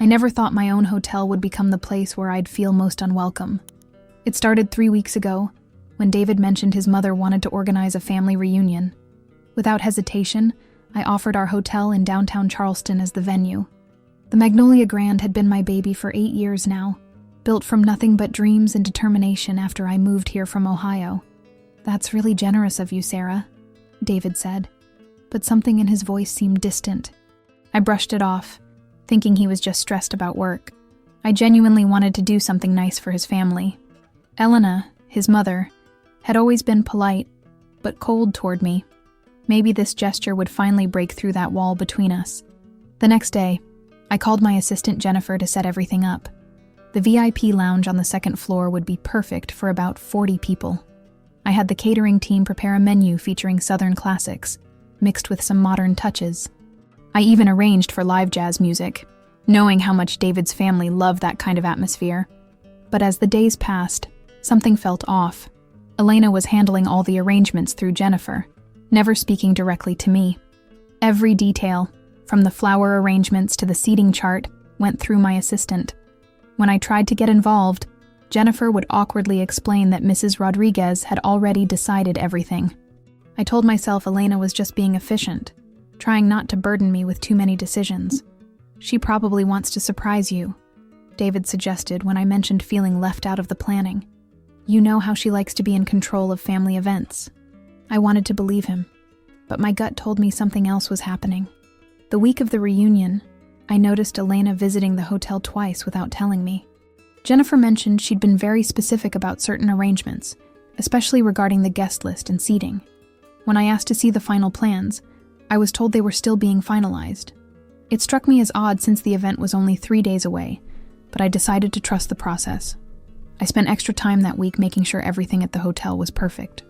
I never thought my own hotel would become the place where I'd feel most unwelcome. It started 3 weeks ago, when David mentioned his mother wanted to organize a family reunion. Without hesitation, I offered our hotel in downtown Charleston as the venue. The Magnolia Grand had been my baby for 8 years now, built from nothing but dreams and determination after I moved here from Ohio. "That's really generous of you, Sarah," David said, but something in his voice seemed distant. I brushed it off, thinking he was just stressed about work. I genuinely wanted to do something nice for his family. Elena, his mother, had always been polite, but cold toward me. Maybe this gesture would finally break through that wall between us. The next day, I called my assistant Jennifer to set everything up. The VIP lounge on the second floor would be perfect for about 40 people. I had the catering team prepare a menu featuring Southern classics, mixed with some modern touches. I even arranged for live jazz music, knowing how much David's family loved that kind of atmosphere. But as the days passed, something felt off. Elena was handling all the arrangements through Jennifer, never speaking directly to me. Every detail, from the flower arrangements to the seating chart, went through my assistant. When I tried to get involved, Jennifer would awkwardly explain that Mrs. Rodriguez had already decided everything. I told myself Elena was just being efficient, trying not to burden me with too many decisions. "She probably wants to surprise you," David suggested when I mentioned feeling left out of the planning. "You know how she likes to be in control of family events." I wanted to believe him, but my gut told me something else was happening. The week of the reunion, I noticed Elena visiting the hotel twice without telling me. Jennifer mentioned she'd been very specific about certain arrangements, especially regarding the guest list and seating. When I asked to see the final plans, I was told they were still being finalized. It struck me as odd since the event was only 3 days away, but I decided to trust the process. I spent extra time that week making sure everything at the hotel was perfect.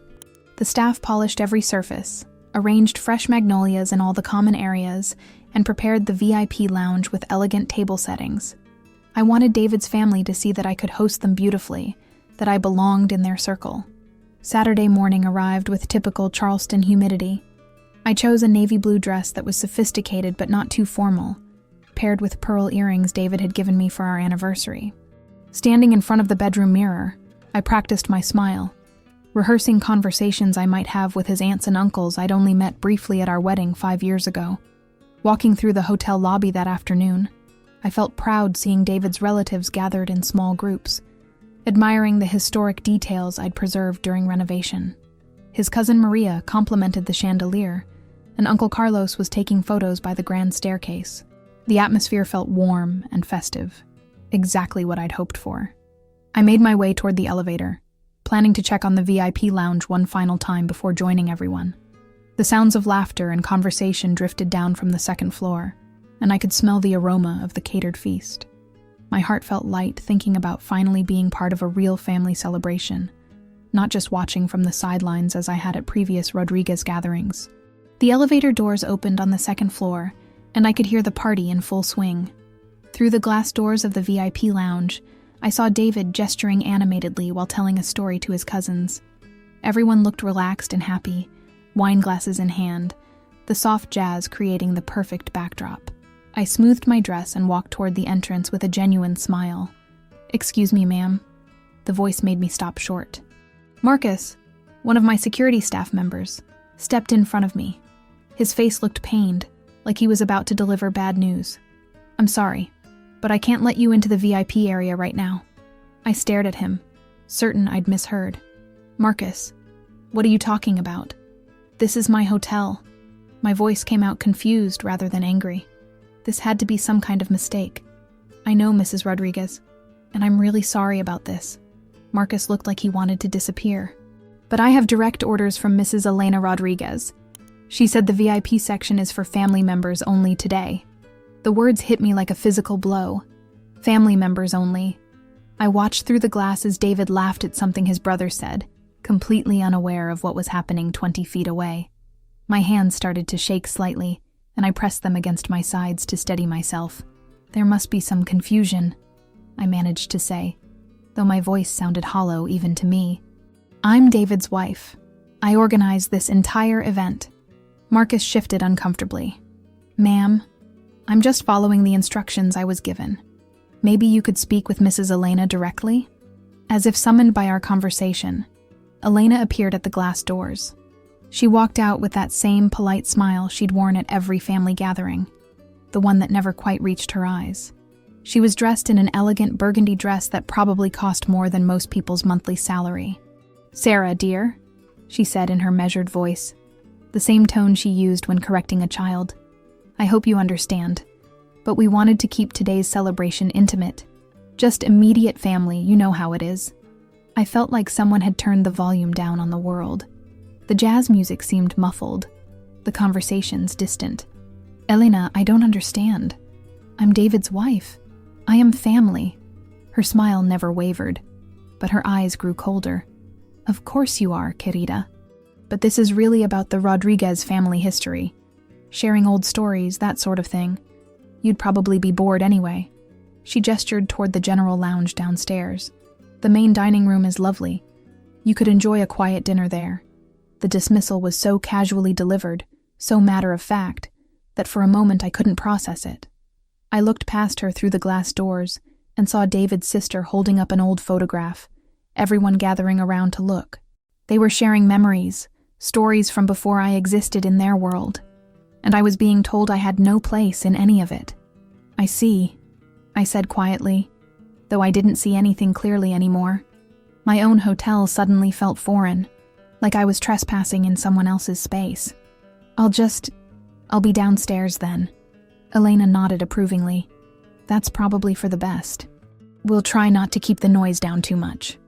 The staff polished every surface, arranged fresh magnolias in all the common areas, and prepared the VIP lounge with elegant table settings. I wanted David's family to see that I could host them beautifully, that I belonged in their circle. Saturday morning arrived with typical Charleston humidity. I chose a navy blue dress that was sophisticated but not too formal, paired with pearl earrings David had given me for our anniversary. Standing in front of the bedroom mirror, I practiced my smile, rehearsing conversations I might have with his aunts and uncles I'd only met briefly at our wedding 5 years ago. Walking through the hotel lobby that afternoon, I felt proud seeing David's relatives gathered in small groups, admiring the historic details I'd preserved during renovation. His cousin Maria complimented the chandelier, and Uncle Carlos was taking photos by the grand staircase. The atmosphere felt warm and festive, exactly what I'd hoped for. I made my way toward the elevator, planning to check on the VIP lounge one final time before joining everyone. The sounds of laughter and conversation drifted down from the second floor, and I could smell the aroma of the catered feast. My heart felt light thinking about finally being part of a real family celebration, not just watching from the sidelines as I had at previous Rodriguez gatherings. The elevator doors opened on the second floor, and I could hear the party in full swing. Through the glass doors of the VIP lounge, I saw David gesturing animatedly while telling a story to his cousins. Everyone looked relaxed and happy, wine glasses in hand, the soft jazz creating the perfect backdrop. I smoothed my dress and walked toward the entrance with a genuine smile. "Excuse me, ma'am." The voice made me stop short. Marcus, one of my security staff members, stepped in front of me. His face looked pained, like he was about to deliver bad news. "I'm sorry, but I can't let you into the VIP area right now." I stared at him, certain I'd misheard. "Marcus, what are you talking about? This is my hotel." My voice came out confused rather than angry. This had to be some kind of mistake. "I know, Mrs. Rodriguez, and I'm really sorry about this." Marcus looked like he wanted to disappear. "But I have direct orders from Mrs. Elena Rodriguez. She said the VIP section is for family members only today." The words hit me like a physical blow. Family members only. I watched through the glass as David laughed at something his brother said, completely unaware of what was happening 20 feet away. My hands started to shake slightly, and I pressed them against my sides to steady myself. "There must be some confusion," I managed to say, though my voice sounded hollow even to me. "I'm David's wife. I organized this entire event." Marcus shifted uncomfortably. "Ma'am, I'm just following the instructions I was given. Maybe you could speak with Mrs. Elena directly? As if summoned by our conversation, Elena appeared at the glass doors. She walked out with that same polite smile she'd worn at every family gathering, the one that never quite reached her eyes. She was dressed in an elegant burgundy dress that probably cost more than most people's monthly salary. "Sarah, dear," she said in her measured voice, the same tone she used when correcting a child. "I hope you understand, but we wanted to keep today's celebration intimate. Just immediate family, you know how it is." I felt like someone had turned the volume down on the world. The jazz music seemed muffled, the conversations distant. "Elena, I don't understand. I'm David's wife. I am family." Her smile never wavered, but her eyes grew colder. "Of course you are, querida. But this is really about the Rodriguez family history. Sharing old stories, that sort of thing. You'd probably be bored anyway." She gestured toward the general lounge downstairs. "The main dining room is lovely. You could enjoy a quiet dinner there." The dismissal was so casually delivered, so matter-of-fact, that for a moment I couldn't process it. I looked past her through the glass doors and saw David's sister holding up an old photograph, everyone gathering around to look. They were sharing memories, stories from before I existed in their world, and I was being told I had no place in any of it. "I see," I said quietly, though I didn't see anything clearly anymore. My own hotel suddenly felt foreign, like I was trespassing in someone else's space. I'll be downstairs then." Elena nodded approvingly. "That's probably for the best. We'll try not to keep the noise down too much."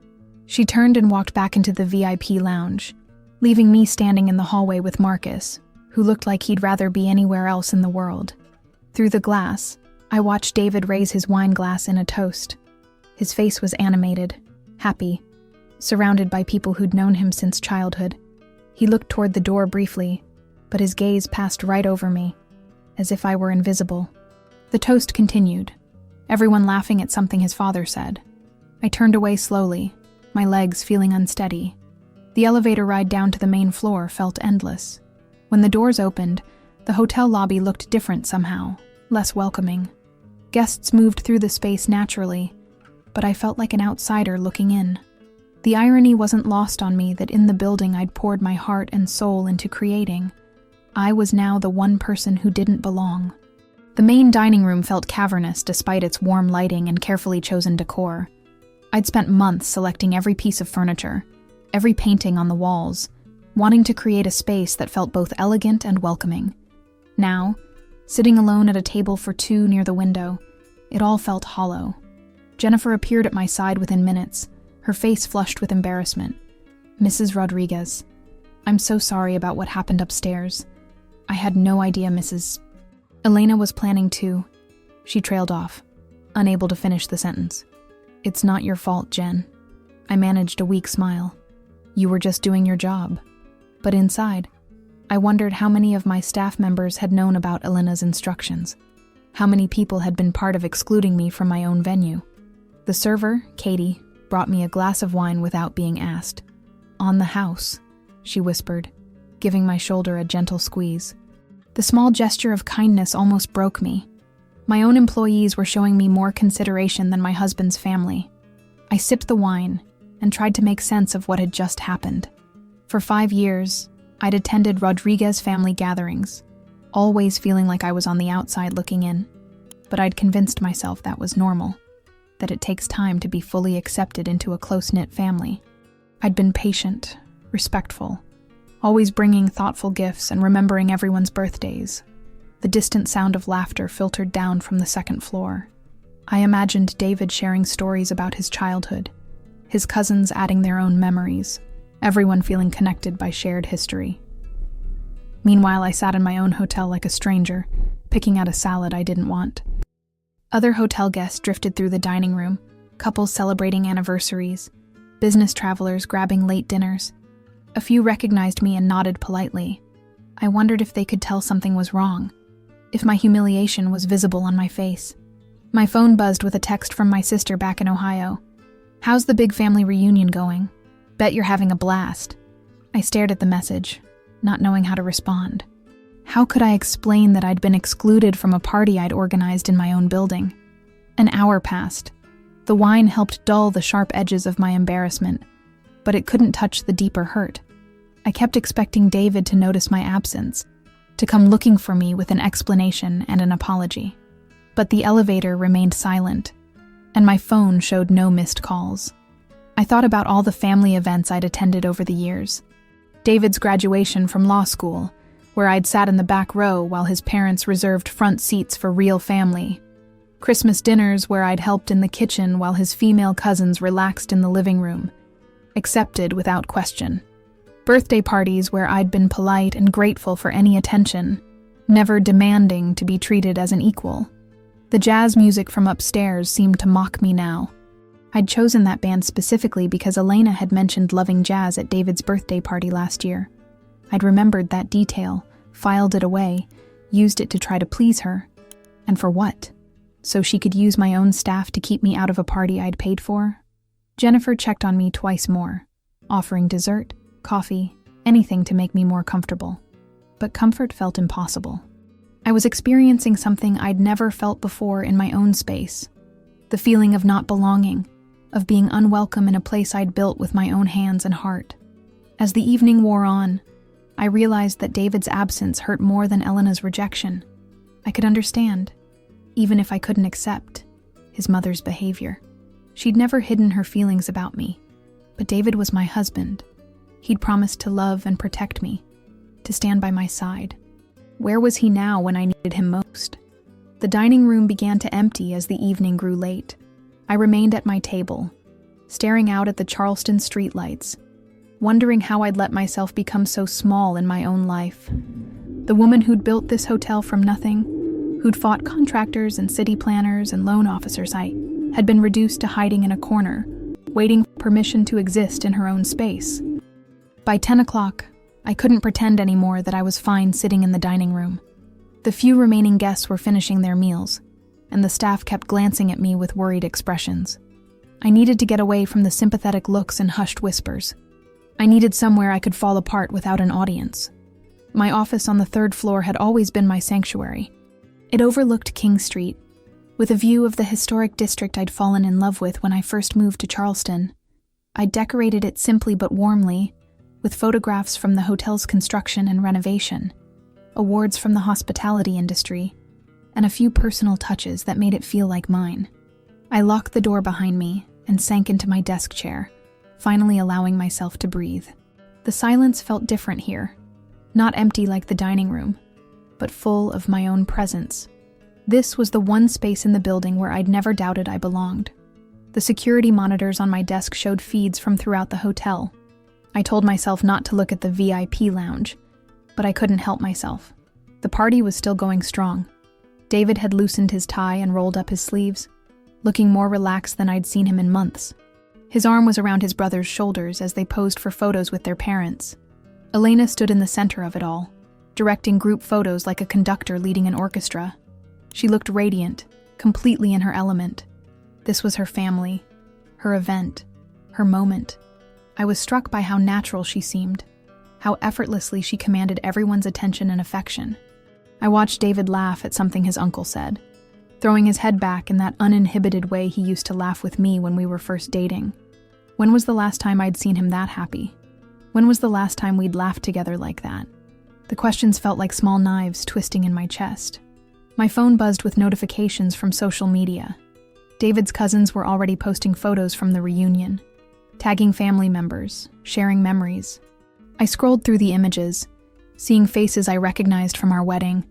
She turned and walked back into the VIP lounge, leaving me standing in the hallway with Marcus, who looked like he'd rather be anywhere else in the world. Through the glass, I watched David raise his wine glass in a toast. His face was animated, happy, surrounded by people who'd known him since childhood. He looked toward the door briefly, but his gaze passed right over me, as if I were invisible. The toast continued, everyone laughing at something his father said. I turned away slowly, my legs feeling unsteady. The elevator ride down to the main floor felt endless. When the doors opened, the hotel lobby looked different somehow, less welcoming. Guests moved through the space naturally, but I felt like an outsider looking in. The irony wasn't lost on me that in the building I'd poured my heart and soul into creating, I was now the one person who didn't belong. The main dining room felt cavernous despite its warm lighting and carefully chosen decor. I'd spent months selecting every piece of furniture, every painting on the walls, wanting to create a space that felt both elegant and welcoming. Now, sitting alone at a table for two near the window, it all felt hollow. Jennifer appeared at my side within minutes, her face flushed with embarrassment. "Mrs. Rodriguez, I'm so sorry about what happened upstairs. I had no idea Mrs. Elena was planning to..." She trailed off, unable to finish the sentence. "It's not your fault, Jen." I managed a weak smile. "You were just doing your job." But inside, I wondered how many of my staff members had known about Elena's instructions. How many people had been part of excluding me from my own venue. The server, Katie, brought me a glass of wine without being asked. "On the house," she whispered, giving my shoulder a gentle squeeze. The small gesture of kindness almost broke me. My own employees were showing me more consideration than my husband's family. I sipped the wine and tried to make sense of what had just happened. For 5 years, I'd attended Rodriguez family gatherings, always feeling like I was on the outside looking in. But I'd convinced myself that was normal, that it takes time to be fully accepted into a close-knit family. I'd been patient, respectful, always bringing thoughtful gifts and remembering everyone's birthdays. The distant sound of laughter filtered down from the second floor. I imagined David sharing stories about his childhood, his cousins adding their own memories, everyone feeling connected by shared history. Meanwhile, I sat in my own hotel like a stranger, picking out a salad I didn't want. Other hotel guests drifted through the dining room, couples celebrating anniversaries, business travelers grabbing late dinners. A few recognized me and nodded politely. I wondered if they could tell something was wrong, if my humiliation was visible on my face. My phone buzzed with a text from my sister back in Ohio. "How's the big family reunion going? Bet you're having a blast." I stared at the message, not knowing how to respond. How could I explain that I'd been excluded from a party I'd organized in my own building? An hour passed. The wine helped dull the sharp edges of my embarrassment, but it couldn't touch the deeper hurt. I kept expecting David to notice my absence, to come looking for me with an explanation and an apology. But the elevator remained silent, and my phone showed no missed calls. I thought about all the family events I'd attended over the years. David's graduation from law school, where I'd sat in the back row while his parents reserved front seats for real family. Christmas dinners where I'd helped in the kitchen while his female cousins relaxed in the living room, accepted without question. Birthday parties where I'd been polite and grateful for any attention, never demanding to be treated as an equal. The jazz music from upstairs seemed to mock me now. I'd chosen that band specifically because Elena had mentioned loving jazz at David's birthday party last year. I'd remembered that detail, filed it away, used it to try to please her. And for what? So she could use my own staff to keep me out of a party I'd paid for? Jennifer checked on me twice more, offering dessert, coffee, anything to make me more comfortable. But comfort felt impossible. I was experiencing something I'd never felt before in my own space. The feeling of not belonging, of being unwelcome in a place I'd built with my own hands and heart. As the evening wore on, I realized that David's absence hurt more than Elena's rejection. I could understand, even if I couldn't accept, his mother's behavior. She'd never hidden her feelings about me, but David was my husband. He'd promised to love and protect me, to stand by my side. Where was he now when I needed him most? The dining room began to empty as the evening grew late. I remained at my table, staring out at the Charleston streetlights, wondering how I'd let myself become so small in my own life. The woman who'd built this hotel from nothing, who'd fought contractors and city planners and loan officers, had been reduced to hiding in a corner, waiting for permission to exist in her own space. By 10 o'clock, I couldn't pretend anymore that I was fine sitting in the dining room. The few remaining guests were finishing their meals, and the staff kept glancing at me with worried expressions. I needed to get away from the sympathetic looks and hushed whispers. I needed somewhere I could fall apart without an audience. My office on the 3rd floor had always been my sanctuary. It overlooked King Street, with a view of the historic district I'd fallen in love with when I first moved to Charleston. I decorated it simply but warmly, with photographs from the hotel's construction and renovation, awards from the hospitality industry, and a few personal touches that made it feel like mine. I locked the door behind me and sank into my desk chair, finally allowing myself to breathe. The silence felt different here, not empty like the dining room, but full of my own presence. This was the one space in the building where I'd never doubted I belonged. The security monitors on my desk showed feeds from throughout the hotel. I told myself not to look at the VIP lounge, but I couldn't help myself. The party was still going strong. David had loosened his tie and rolled up his sleeves, looking more relaxed than I'd seen him in months. His arm was around his brother's shoulders as they posed for photos with their parents. Elena stood in the center of it all, directing group photos like a conductor leading an orchestra. She looked radiant, completely in her element. This was her family, her event, her moment. I was struck by how natural she seemed, how effortlessly she commanded everyone's attention and affection. I watched David laugh at something his uncle said, throwing his head back in that uninhibited way he used to laugh with me when we were first dating. When was the last time I'd seen him that happy? When was the last time we'd laughed together like that? The questions felt like small knives twisting in my chest. My phone buzzed with notifications from social media. David's cousins were already posting photos from the reunion, tagging family members, sharing memories. I scrolled through the images, seeing faces I recognized from our wedding,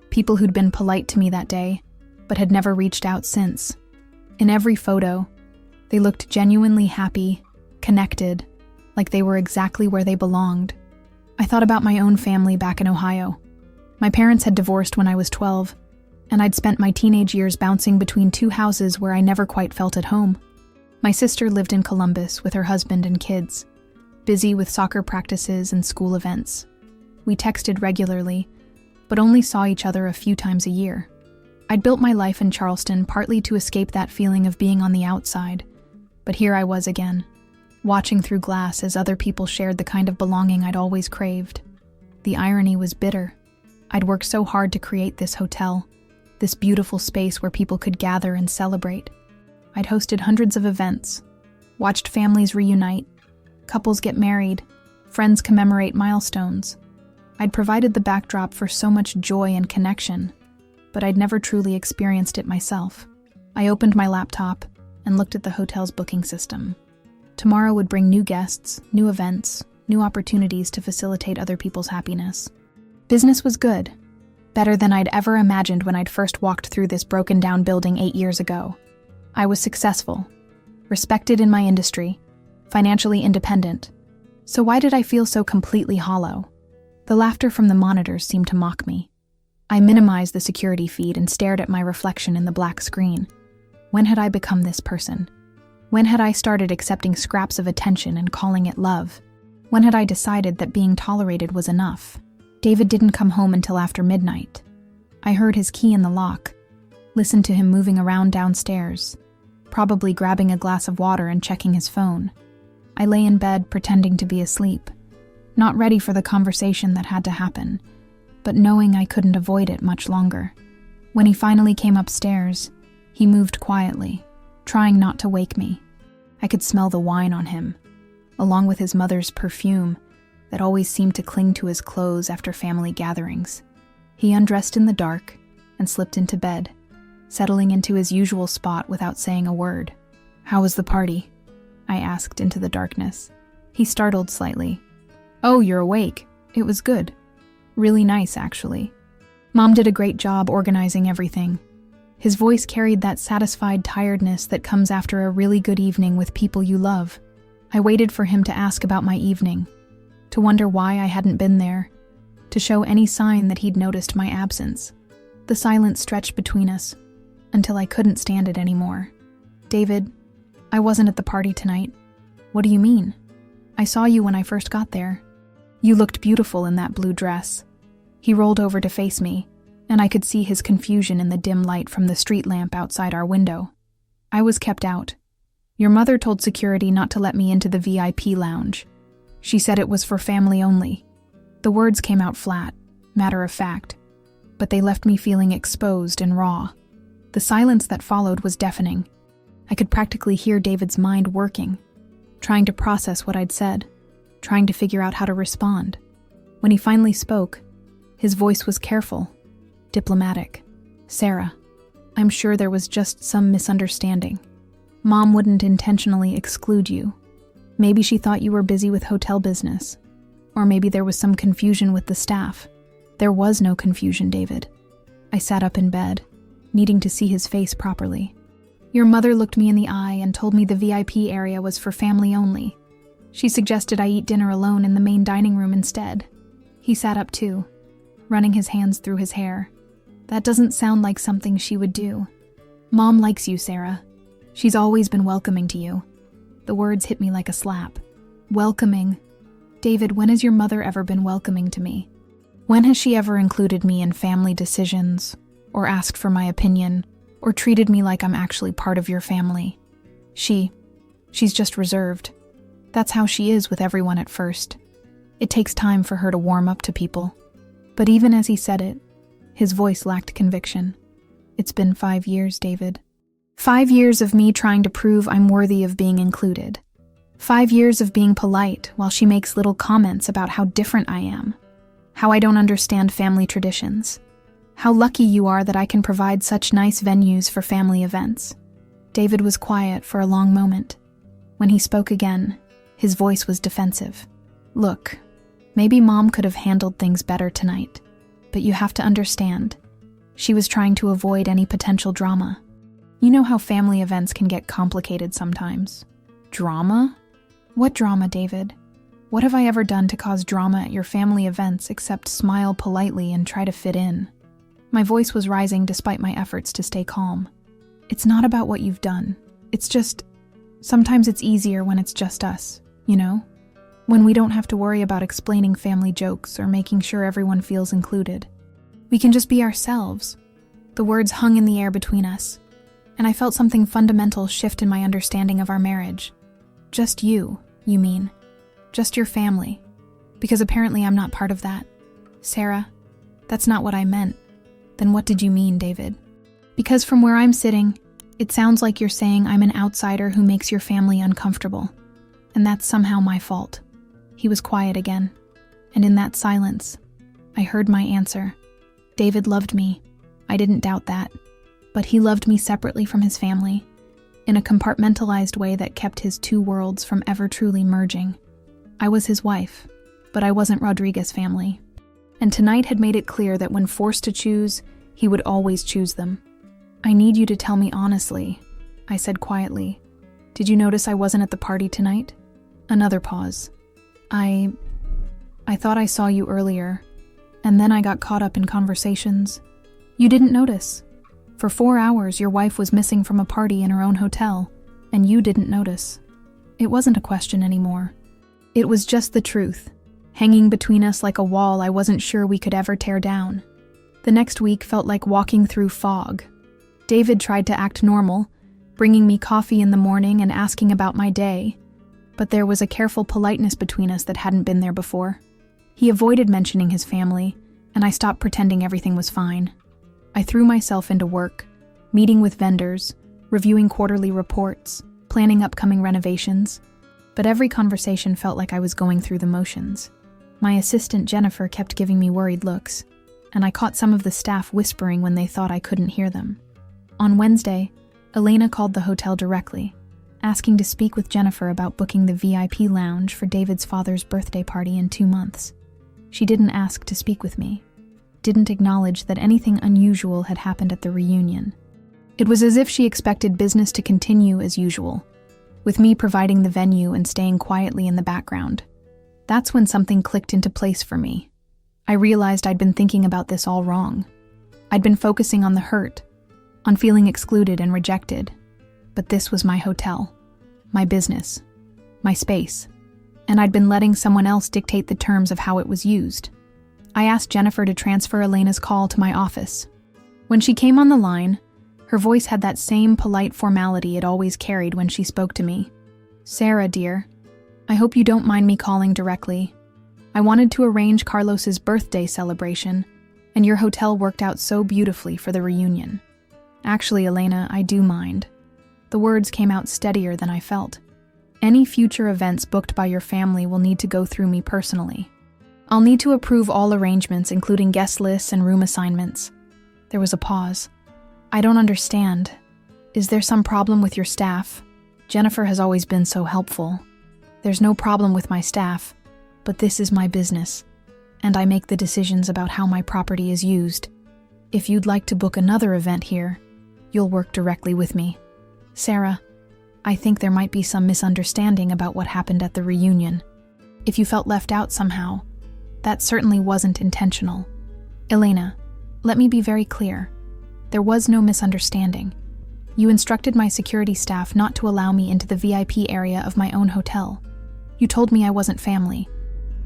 people who'd been polite to me that day, but had never reached out since. In every photo, they looked genuinely happy, connected, like they were exactly where they belonged. I thought about my own family back in Ohio. My parents had divorced when I was 12, and I'd spent my teenage years bouncing between two houses where I never quite felt at home. My sister lived in Columbus with her husband and kids, busy with soccer practices and school events. We texted regularly, but only saw each other a few times a year. I'd built my life in Charleston partly to escape that feeling of being on the outside, but here I was again, watching through glass as other people shared the kind of belonging I'd always craved. The irony was bitter. I'd worked so hard to create this hotel, this beautiful space where people could gather and celebrate. I'd hosted hundreds of events, watched families reunite, couples get married, friends commemorate milestones. I'd provided the backdrop for so much joy and connection, but I'd never truly experienced it myself. I opened my laptop and looked at the hotel's booking system. Tomorrow would bring new guests, new events, new opportunities to facilitate other people's happiness. Business was good, better than I'd ever imagined when I'd first walked through this broken-down building 8 years ago. I was successful, respected in my industry, financially independent. So why did I feel so completely hollow? The laughter from the monitors seemed to mock me. I minimized the security feed and stared at my reflection in the black screen. When had I become this person? When had I started accepting scraps of attention and calling it love? When had I decided that being tolerated was enough? David didn't come home until after midnight. I heard his key in the lock, listened to him moving around downstairs, probably grabbing a glass of water and checking his phone. I lay in bed pretending to be asleep, not ready for the conversation that had to happen, but knowing I couldn't avoid it much longer. When he finally came upstairs, he moved quietly, trying not to wake me. I could smell the wine on him, along with his mother's perfume that always seemed to cling to his clothes after family gatherings. He undressed in the dark and slipped into bed, settling into his usual spot without saying a word. "How was the party?" I asked into the darkness. He startled slightly. "Oh, you're awake. It was good. Really nice, actually. Mom did a great job organizing everything." His voice carried that satisfied tiredness that comes after a really good evening with people you love. I waited for him to ask about my evening, to wonder why I hadn't been there, to show any sign that he'd noticed my absence. The silence stretched between us, until I couldn't stand it anymore. "David, I wasn't at the party tonight." "What do you mean? I saw you when I first got there. You looked beautiful in that blue dress." He rolled over to face me, and I could see his confusion in the dim light from the street lamp outside our window. "I was kept out. Your mother told security not to let me into the VIP lounge. She said it was for family only." The words came out flat, matter of fact, but they left me feeling exposed and raw. The silence that followed was deafening. I could practically hear David's mind working, trying to process what I'd said, trying to figure out how to respond. When he finally spoke, his voice was careful, diplomatic. "Sarah, I'm sure there was just some misunderstanding. Mom wouldn't intentionally exclude you. Maybe she thought you were busy with hotel business. Or maybe there was some confusion with the staff." "There was no confusion, David." I sat up in bed, needing to see his face properly. "Your mother looked me in the eye and told me the VIP area was for family only. She suggested I eat dinner alone in the main dining room instead." He sat up too, running his hands through his hair. "That doesn't sound like something she would do. Mom likes you, Sarah. She's always been welcoming to you." The words hit me like a slap. Welcoming? David, when has your mother ever been welcoming to me? When has she ever included me in family decisions, or asked for my opinion, or treated me like I'm actually part of your family? She's just reserved. That's how she is with everyone at first. It takes time for her to warm up to people." But even as he said it, his voice lacked conviction. "It's been 5 years, David. 5 years of me trying to prove I'm worthy of being included. 5 years of being polite while she makes little comments about how different I am, how I don't understand family traditions, how lucky you are that I can provide such nice venues for family events." David was quiet for a long moment. When he spoke again, his voice was defensive. "Look, maybe Mom could have handled things better tonight, but you have to understand, she was trying to avoid any potential drama. You know how family events can get complicated sometimes." "Drama? What drama, David? What have I ever done to cause drama at your family events except smile politely and try to fit in?" My voice was rising despite my efforts to stay calm. "It's not about what you've done. It's just, sometimes it's easier when it's just us, you know? When we don't have to worry about explaining family jokes or making sure everyone feels included. We can just be ourselves." The words hung in the air between us, and I felt something fundamental shift in my understanding of our marriage. "Just you mean? Just your family? Because apparently I'm not part of that. Sarah, That's not what I meant. Then what did you mean, David? Because from where I'm sitting, it sounds like you're saying I'm an outsider who makes your family uncomfortable, and that's somehow my fault. He was quiet again, and in that silence, I heard my answer. David loved me. I didn't doubt that. But he loved me separately from his family, in a compartmentalized way that kept his two worlds from ever truly merging. I was his wife, but I wasn't Rodriguez' family. And tonight had made it clear that when forced to choose, he would always choose them. I need you to tell me honestly, I said quietly. Did you notice I wasn't at the party tonight? Another pause. I thought I saw you earlier, and then I got caught up in conversations. You didn't notice. For 4 hours, your wife was missing from a party in her own hotel, and you didn't notice. It wasn't a question anymore. It was just the truth, hanging between us like a wall I wasn't sure we could ever tear down. The next week felt like walking through fog. David tried to act normal, bringing me coffee in the morning and asking about my day, but there was a careful politeness between us that hadn't been there before. He avoided mentioning his family, and I stopped pretending everything was fine. I threw myself into work, meeting with vendors, reviewing quarterly reports, planning upcoming renovations, but every conversation felt like I was going through the motions. My assistant Jennifer kept giving me worried looks, and I caught some of the staff whispering when they thought I couldn't hear them. On Wednesday, Elena called the hotel directly, asking to speak with Jennifer about booking the VIP lounge for David's father's birthday party in 2 months. She didn't ask to speak with me, didn't acknowledge that anything unusual had happened at the reunion. It was as if she expected business to continue as usual, with me providing the venue and staying quietly in the background. That's when something clicked into place for me. I realized I'd been thinking about this all wrong. I'd been focusing on the hurt, on feeling excluded and rejected. But this was my hotel, my business, my space, and I'd been letting someone else dictate the terms of how it was used. I asked Jennifer to transfer Elena's call to my office. When she came on the line, her voice had that same polite formality it always carried when she spoke to me. Sarah, dear, I hope you don't mind me calling directly. I wanted to arrange Carlos's birthday celebration, and your hotel worked out so beautifully for the reunion. Actually, Elena, I do mind. The words came out steadier than I felt. Any future events booked by your family will need to go through me personally. I'll need to approve all arrangements, including guest lists and room assignments. There was a pause. I don't understand. Is there some problem with your staff? Jennifer has always been so helpful. There's no problem with my staff, but this is my business, and I make the decisions about how my property is used. If you'd like to book another event here, you'll work directly with me. Sarah, I think there might be some misunderstanding about what happened at the reunion. If you felt left out somehow, that certainly wasn't intentional. Elena, let me be very clear. There was no misunderstanding. You instructed my security staff not to allow me into the VIP area of my own hotel. You told me I wasn't family.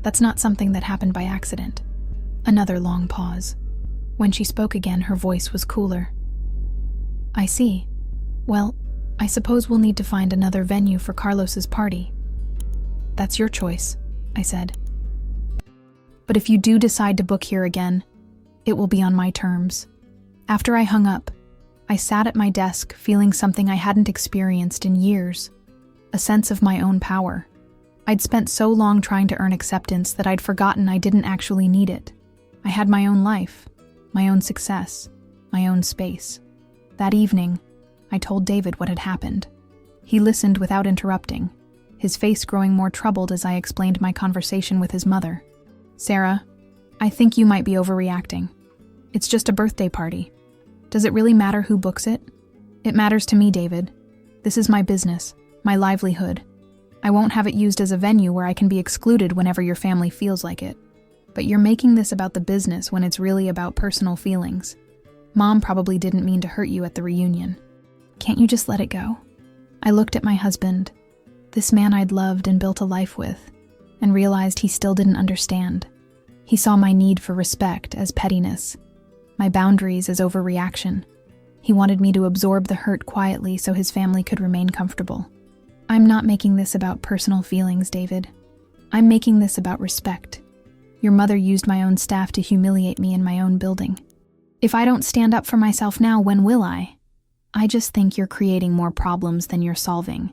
That's not something that happened by accident. Another long pause. When she spoke again, her voice was cooler. I see. Well, I suppose we'll need to find another venue for Carlos's party. That's your choice, I said. But if you do decide to book here again, it will be on my terms. After I hung up, I sat at my desk feeling something I hadn't experienced in years, a sense of my own power. I'd spent so long trying to earn acceptance that I'd forgotten I didn't actually need it. I had my own life, my own success, my own space. That evening, I told David what had happened. He listened without interrupting, his face growing more troubled as I explained my conversation with his mother. Sarah, I think you might be overreacting. It's just a birthday party. Does it really matter who books it? It matters to me, David. This is my business, my livelihood. I won't have it used as a venue where I can be excluded whenever your family feels like it. But you're making this about the business when it's really about personal feelings. Mom probably didn't mean to hurt you at the reunion. Can't you just let it go? I looked at my husband, this man I'd loved and built a life with, and realized he still didn't understand. He saw my need for respect as pettiness, my boundaries as overreaction. He wanted me to absorb the hurt quietly so his family could remain comfortable. I'm not making this about personal feelings, David. I'm making this about respect. Your mother used my own staff to humiliate me in my own building. If I don't stand up for myself now, when will I? I just think you're creating more problems than you're solving.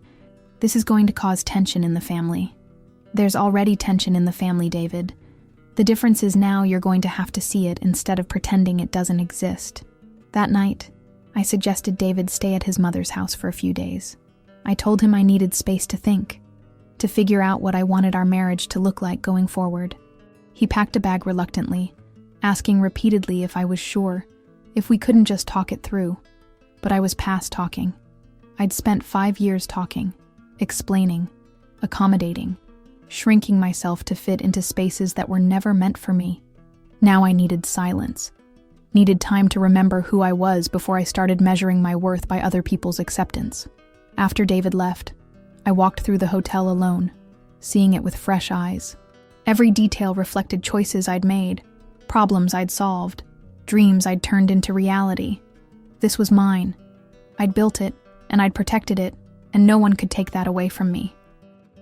This is going to cause tension in the family. There's already tension in the family, David. The difference is now you're going to have to see it instead of pretending it doesn't exist. That night, I suggested David stay at his mother's house for a few days. I told him I needed space to think, to figure out what I wanted our marriage to look like going forward. He packed a bag reluctantly, asking repeatedly if I was sure, if we couldn't just talk it through. But I was past talking. I'd spent 5 years talking, explaining, accommodating, shrinking myself to fit into spaces that were never meant for me. Now I needed silence, needed time to remember who I was before I started measuring my worth by other people's acceptance. After David left, I walked through the hotel alone, seeing it with fresh eyes. Every detail reflected choices I'd made, problems I'd solved, dreams I'd turned into reality. This was mine. I'd built it, and I'd protected it, and no one could take that away from me.